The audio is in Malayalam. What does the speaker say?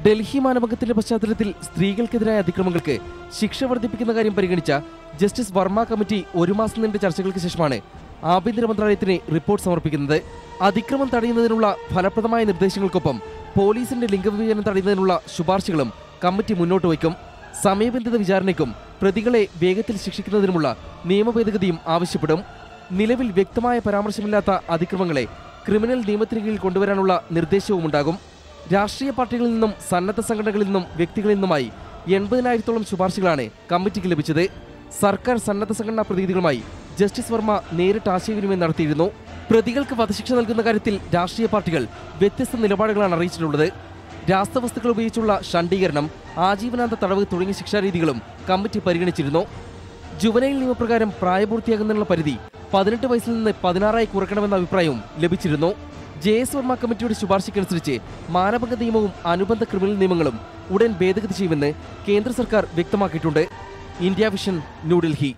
ഡൽഹി മാനഭംഗത്തിന്റെ പശ്ചാത്തലത്തിൽ സ്ത്രീകൾക്കെതിരായ അതിക്രമങ്ങൾക്ക് ശിക്ഷ വർദ്ധിപ്പിക്കുന്ന കാര്യം പരിഗണിച്ച ജസ്റ്റിസ് വർമ്മ കമ്മിറ്റി 1 മാസം നീണ്ട ചർച്ചകൾക്ക് ശേഷമാണ് ആഭ്യന്തര മന്ത്രാലയത്തിന് റിപ്പോർട്ട് സമർപ്പിക്കുന്നത്. അതിക്രമം തടയുന്നതിനുള്ള ഫലപ്രദമായ നിർദ്ദേശങ്ങൾക്കൊപ്പം പോലീസിന്റെ ലിംഗവിവേചനം തടയുന്നതിനുള്ള ശുപാർശകളും കമ്മിറ്റി മുന്നോട്ട് വയ്ക്കും. സമയബന്ധിത വിചാരണയ്ക്കും പ്രതികളെ വേഗത്തിൽ ശിക്ഷിക്കുന്നതിനുമുള്ള നിയമഭേദഗതിയും ആവശ്യപ്പെടും. നിലവിൽ വ്യക്തമായ പരാമർശമില്ലാത്ത അതിക്രമങ്ങളെ ക്രിമിനൽ നിയമത്തിന് കീഴിൽ കൊണ്ടുവരാനുള്ള നിർദ്ദേശവുമുണ്ടാകും. രാഷ്ട്രീയ പാർട്ടികളിൽ നിന്നും സന്നദ്ധ സംഘടനകളിൽ നിന്നും വ്യക്തികളിൽ നിന്നുമായി 80,000-ഓളം ശുപാർശകളാണ് കമ്മിറ്റിക്ക് ലഭിച്ചത്. സർക്കാർ സന്നദ്ധ സംഘടനാ പ്രതിനിധികളുമായി ജസ്റ്റിസ് വർമ്മ നേരിട്ട് ആശയവിനിമയം നടത്തിയിരുന്നു. പ്രതികൾക്ക് വധശിക്ഷ നൽകുന്ന കാര്യത്തിൽ രാഷ്ട്രീയ പാർട്ടികൾ വ്യത്യസ്ത നിലപാടുകളാണ് അറിയിച്ചിട്ടുള്ളത്. രാസവസ്തുക്കൾ ഉപയോഗിച്ചുള്ള ഷണ്ഡീകരണം, ആജീവനാന്ത തടവ് തുടങ്ങിയ ശിക്ഷാരീതികളും കമ്മിറ്റി പരിഗണിച്ചിരുന്നു. ജുവനൈൽ നിയമപ്രകാരം പ്രായപൂർത്തിയാകുന്നതിനുള്ള പരിധി 18 വയസ്സിൽ നിന്ന് 16 കുറയ്ക്കണമെന്ന അഭിപ്രായവും ലഭിച്ചിരുന്നു. JS വർമ്മ കമ്മിറ്റിയുടെ ശുപാർശയ്ക്കനുസരിച്ച് മാനഭംഗ നിയമവും അനുബന്ധ ക്രിമിനൽ നിയമങ്ങളും ഉടൻ ഭേദഗതി ചെയ്യുമെന്ന് കേന്ദ്ര സർക്കാർ വ്യക്തമാക്കിയിട്ടുണ്ട്. India vision, New Delhi.